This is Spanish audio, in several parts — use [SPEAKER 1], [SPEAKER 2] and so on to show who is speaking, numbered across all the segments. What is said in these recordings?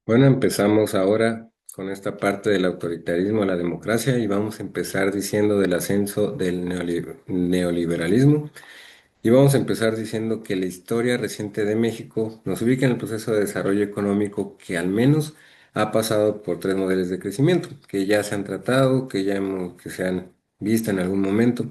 [SPEAKER 1] Bueno, empezamos ahora con esta parte del autoritarismo a la democracia y vamos a empezar diciendo del ascenso del neoliberalismo y vamos a empezar diciendo que la historia reciente de México nos ubica en el proceso de desarrollo económico que al menos ha pasado por tres modelos de crecimiento que ya se han tratado, que se han visto en algún momento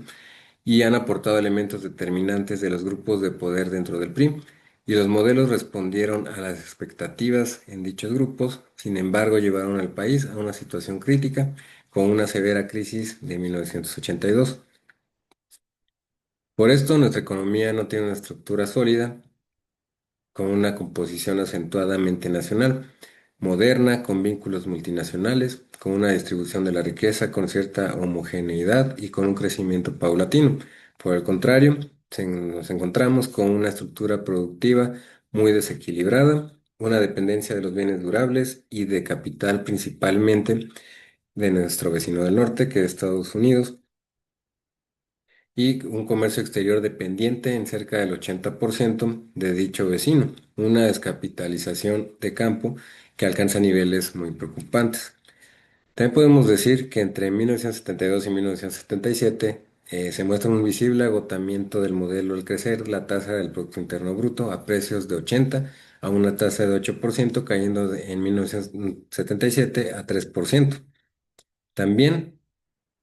[SPEAKER 1] y han aportado elementos determinantes de los grupos de poder dentro del PRI, y los modelos respondieron a las expectativas en dichos grupos. Sin embargo, llevaron al país a una situación crítica con una severa crisis de 1982. Por esto, nuestra economía no tiene una estructura sólida, con una composición acentuadamente nacional, moderna, con vínculos multinacionales, con una distribución de la riqueza con cierta homogeneidad y con un crecimiento paulatino. Por el contrario, nos encontramos con una estructura productiva muy desequilibrada, una dependencia de los bienes durables y de capital principalmente de nuestro vecino del norte, que es Estados Unidos, y un comercio exterior dependiente en cerca del 80% de dicho vecino, una descapitalización de campo que alcanza niveles muy preocupantes. También podemos decir que entre 1972 y 1977 se muestra un visible agotamiento del modelo al crecer la tasa del Producto Interno Bruto a precios de 80 a una tasa de 8%, cayendo en 1977 a 3%. También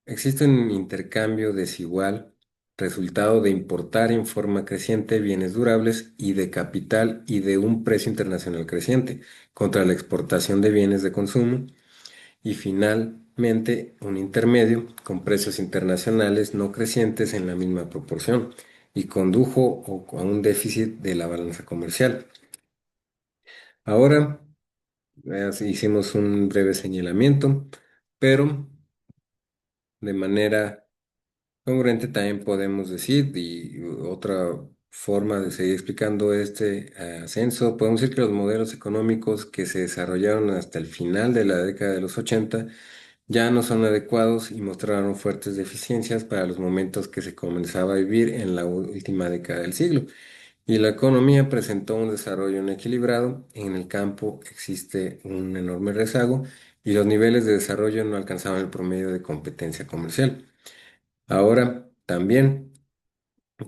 [SPEAKER 1] existe un intercambio desigual, resultado de importar en forma creciente bienes durables y de capital y de un precio internacional creciente contra la exportación de bienes de consumo y finalmente un intermedio con precios internacionales no crecientes en la misma proporción y condujo a un déficit de la balanza comercial. Ahora hicimos un breve señalamiento, pero de manera congruente también podemos decir, y otra forma de seguir explicando este ascenso, podemos decir que los modelos económicos que se desarrollaron hasta el final de la década de los 80 ya no son adecuados y mostraron fuertes deficiencias para los momentos que se comenzaba a vivir en la última década del siglo. Y la economía presentó un desarrollo inequilibrado, en el campo existe un enorme rezago y los niveles de desarrollo no alcanzaban el promedio de competencia comercial. Ahora también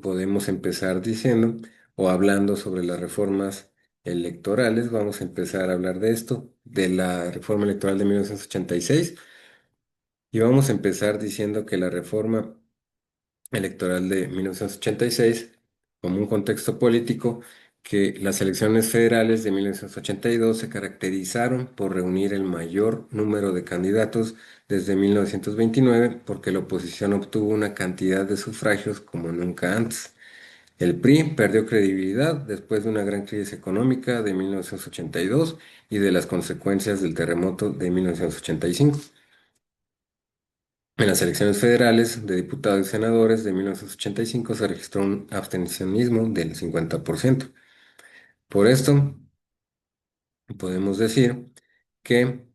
[SPEAKER 1] podemos empezar diciendo o hablando sobre las reformas electorales. Vamos a empezar a hablar de esto, de la reforma electoral de 1986, y vamos a empezar diciendo que la reforma electoral de 1986, como un contexto político, que las elecciones federales de 1982 se caracterizaron por reunir el mayor número de candidatos desde 1929, porque la oposición obtuvo una cantidad de sufragios como nunca antes. El PRI perdió credibilidad después de una gran crisis económica de 1982 y de las consecuencias del terremoto de 1985. En las elecciones federales de diputados y senadores de 1985 se registró un abstencionismo del 50%. Por esto, podemos decir que,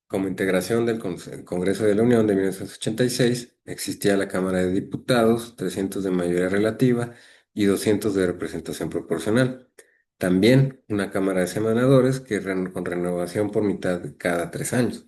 [SPEAKER 1] como integración del Congreso de la Unión de 1986, existía la Cámara de Diputados, 300 de mayoría relativa y 200 de representación proporcional. También una Cámara de Senadores con renovación por mitad cada 3 años.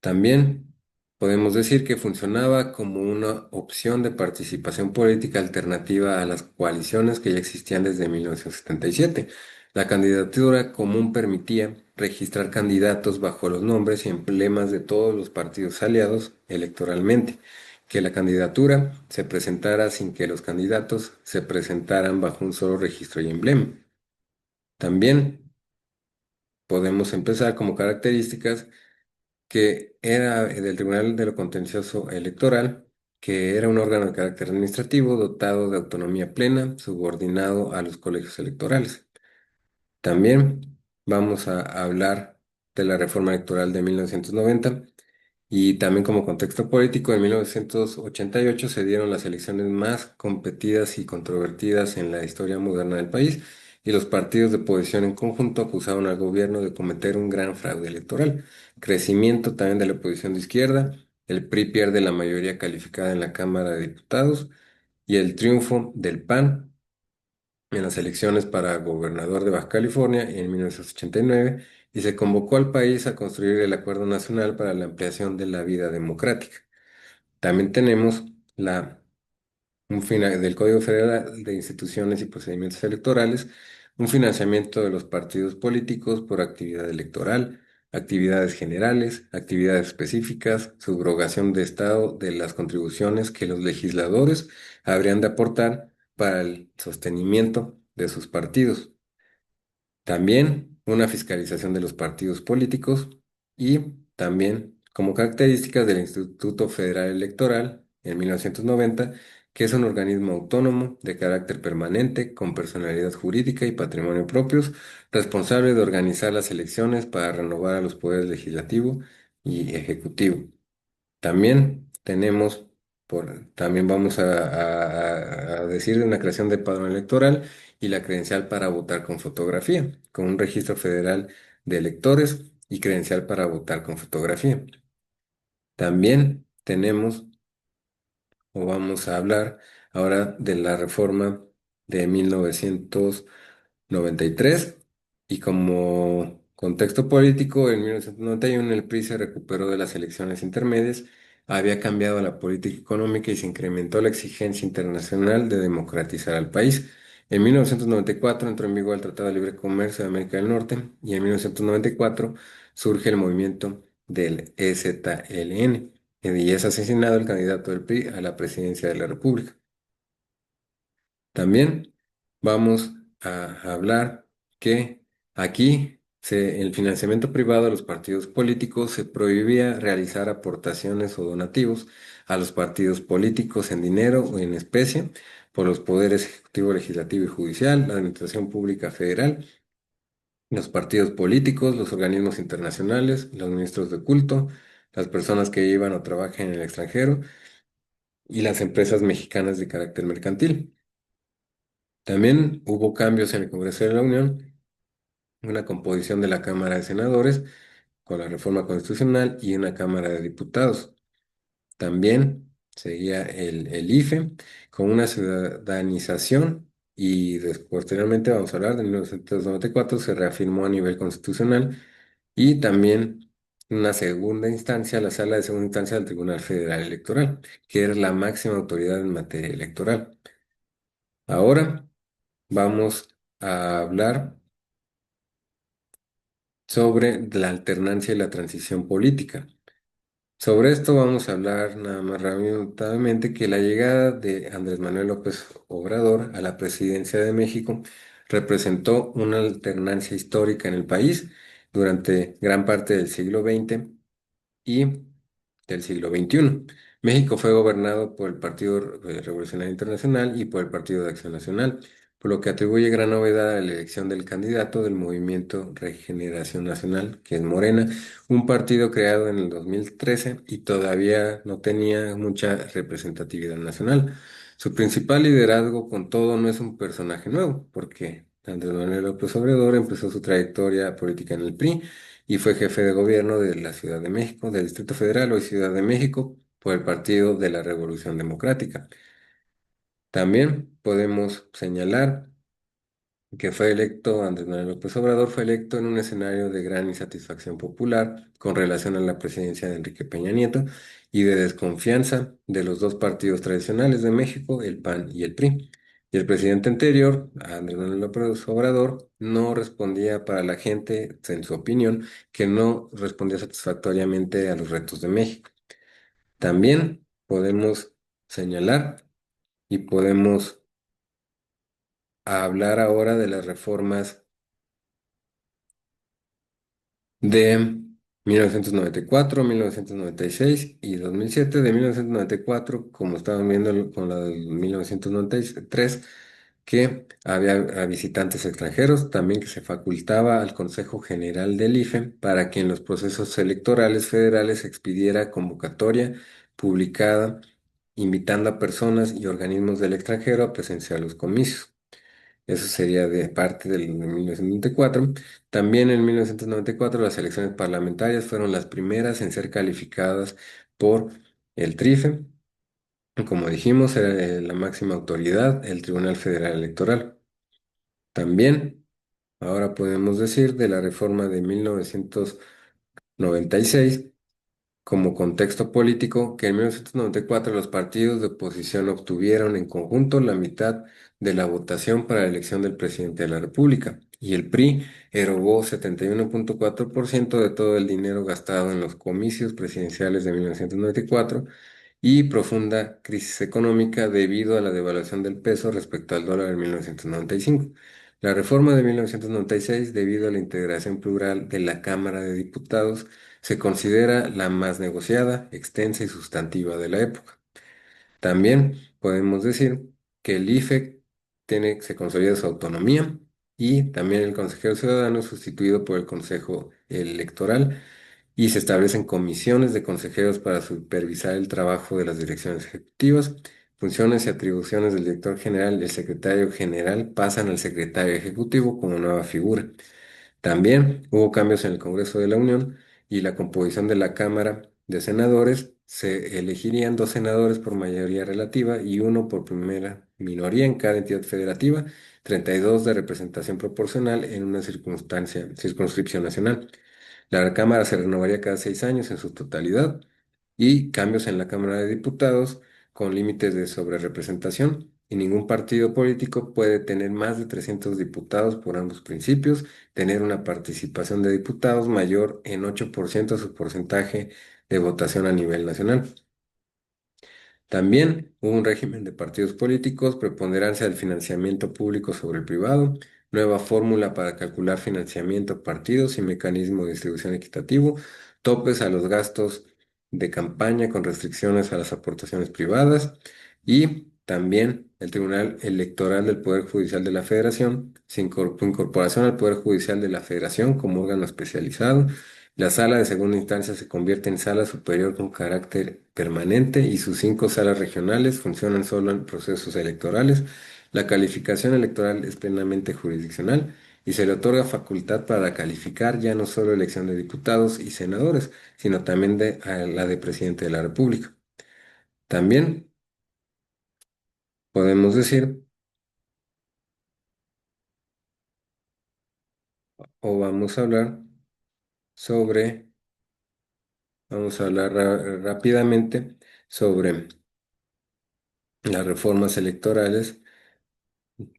[SPEAKER 1] También podemos decir que funcionaba como una opción de participación política alternativa a las coaliciones que ya existían desde 1977. La candidatura común permitía registrar candidatos bajo los nombres y emblemas de todos los partidos aliados electoralmente, que la candidatura se presentara sin que los candidatos se presentaran bajo un solo registro y emblema. También podemos empezar como características que era del Tribunal de lo Contencioso Electoral, que era un órgano de carácter administrativo dotado de autonomía plena, subordinado a los colegios electorales. También vamos a hablar de la reforma electoral de 1990 y también como contexto político, en 1988 se dieron las elecciones más competidas y controvertidas en la historia moderna del país, y los partidos de oposición en conjunto acusaron al gobierno de cometer un gran fraude electoral. Crecimiento también de la oposición de izquierda, el PRI pierde la mayoría calificada en la Cámara de Diputados y el triunfo del PAN en las elecciones para gobernador de Baja California en 1989 y se convocó al país a construir el Acuerdo Nacional para la Ampliación de la Vida Democrática. También tenemos la del Código Federal de Instituciones y Procedimientos Electorales, un financiamiento de los partidos políticos por actividad electoral, actividades generales, actividades específicas, subrogación de Estado de las contribuciones que los legisladores habrían de aportar para el sostenimiento de sus partidos. También una fiscalización de los partidos políticos y también como características del Instituto Federal Electoral en 1990, que es un organismo autónomo de carácter permanente con personalidad jurídica y patrimonio propios, responsable de organizar las elecciones para renovar a los poderes legislativo y ejecutivo. También tenemos, también vamos a decir de una creación de padrón electoral y la credencial para votar con fotografía, con un registro federal de electores y credencial para votar con fotografía. También tenemos o vamos a hablar ahora de la reforma de 1993 y como contexto político, en 1991 el PRI se recuperó de las elecciones intermedias, había cambiado la política económica y se incrementó la exigencia internacional de democratizar al país. En 1994 entró en vigor el Tratado de Libre Comercio de América del Norte y en 1994 surge el movimiento del EZLN y es asesinado el candidato del PRI a la presidencia de la República. También vamos a hablar que aquí el financiamiento privado de los partidos políticos se prohibía realizar aportaciones o donativos a los partidos políticos en dinero o en especie por los poderes ejecutivo, legislativo y judicial, la administración pública federal, los partidos políticos, los organismos internacionales, los ministros de culto, las personas que vivan o trabajen en el extranjero y las empresas mexicanas de carácter mercantil. También hubo cambios en el Congreso de la Unión, una composición de la Cámara de Senadores con la reforma constitucional y una Cámara de Diputados. También seguía el IFE con una ciudadanización y posteriormente vamos a hablar de 1994 se reafirmó a nivel constitucional y también una segunda instancia, la Sala de Segunda Instancia del Tribunal Federal Electoral, que era la máxima autoridad en materia electoral. Ahora vamos a hablar sobre la alternancia y la transición política. Sobre esto vamos a hablar nada más rápidamente que la llegada de Andrés Manuel López Obrador a la presidencia de México representó una alternancia histórica en el país durante gran parte del siglo XX y del siglo XXI. México fue gobernado por el Partido Revolucionario Internacional y por el Partido de Acción Nacional, por lo que atribuye gran novedad a la elección del candidato del Movimiento Regeneración Nacional, que es Morena, un partido creado en el 2013 y todavía no tenía mucha representatividad nacional. Su principal liderazgo, con todo, no es un personaje nuevo, porque Andrés Manuel López Obrador empezó su trayectoria política en el PRI y fue jefe de gobierno de la Ciudad de México, del Distrito Federal, hoy Ciudad de México, por el Partido de la Revolución Democrática. También podemos señalar que fue electo, Andrés Manuel López Obrador fue electo en un escenario de gran insatisfacción popular con relación a la presidencia de Enrique Peña Nieto y de desconfianza de los dos partidos tradicionales de México, el PAN y el PRI. Y el presidente anterior, Andrés Manuel López Obrador, no respondía para la gente, en su opinión, que no respondía satisfactoriamente a los retos de México. También podemos señalar y podemos hablar ahora de las reformas de 1994, 1996 y 2007. De 1994, como estaban viendo con la de 1993, que había a visitantes extranjeros, también que se facultaba al Consejo General del IFE para que en los procesos electorales federales se expidiera convocatoria publicada invitando a personas y organismos del extranjero a presenciar los comicios. Eso sería de parte del 1994. También en 1994 las elecciones parlamentarias fueron las primeras en ser calificadas por el TRIFE. Como dijimos, era la máxima autoridad, el Tribunal Federal Electoral. También, ahora podemos decir de la reforma de 1996 como contexto político que en 1994 los partidos de oposición obtuvieron en conjunto la mitad de la votación para la elección del presidente de la República y el PRI erogó 71,4% de todo el dinero gastado en los comicios presidenciales de 1994 y profunda crisis económica debido a la devaluación del peso respecto al dólar en 1995. La reforma de 1996, debido a la integración plural de la Cámara de Diputados, se considera la más negociada, extensa y sustantiva de la época. También podemos decir que el IFE se consolida su autonomía y también el consejero ciudadano es sustituido por el consejo electoral y se establecen comisiones de consejeros para supervisar el trabajo de las direcciones ejecutivas. Funciones y atribuciones del director general y el secretario general pasan al secretario ejecutivo como nueva figura. También hubo cambios en el Congreso de la Unión y la composición de la Cámara de Senadores. Se elegirían dos senadores por mayoría relativa y uno por primera minoría en cada entidad federativa, 32 de representación proporcional en una circunscripción nacional. La Cámara se renovaría cada 6 años en su totalidad y cambios en la Cámara de Diputados con límites de sobrerepresentación. Y ningún partido político puede tener más de 300 diputados por ambos principios, tener una participación de diputados mayor en 8% de su porcentaje de votación a nivel nacional. También hubo un régimen de partidos políticos, preponderancia del financiamiento público sobre el privado, nueva fórmula para calcular financiamiento a partidos y mecanismo de distribución equitativo, topes a los gastos de campaña con restricciones a las aportaciones privadas y también el Tribunal Electoral del Poder Judicial de la Federación, sin incorporación al Poder Judicial de la Federación como órgano especializado. La sala de segunda instancia se convierte en sala superior con carácter permanente y sus 5 salas regionales funcionan solo en procesos electorales. La calificación electoral es plenamente jurisdiccional y se le otorga facultad para calificar ya no solo elección de diputados y senadores, sino también a la de presidente de la República. También podemos decir, o vamos a hablar sobre, vamos a hablar rápidamente sobre las reformas electorales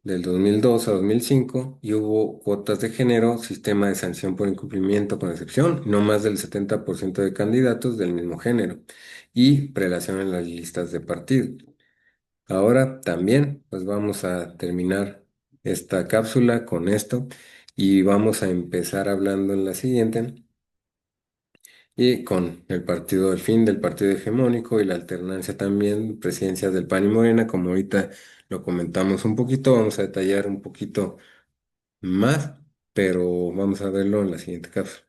[SPEAKER 1] del 2002 a 2005 y hubo cuotas de género, sistema de sanción por incumplimiento con excepción, no más del 70% de candidatos del mismo género y prelación en las listas de partido. Ahora también, pues vamos a terminar esta cápsula con esto y vamos a empezar hablando en la siguiente y con el partido, el fin del partido hegemónico y la alternancia también, presidencias del PAN y Morena, como ahorita lo comentamos un poquito, vamos a detallar un poquito más, pero vamos a verlo en la siguiente cápsula.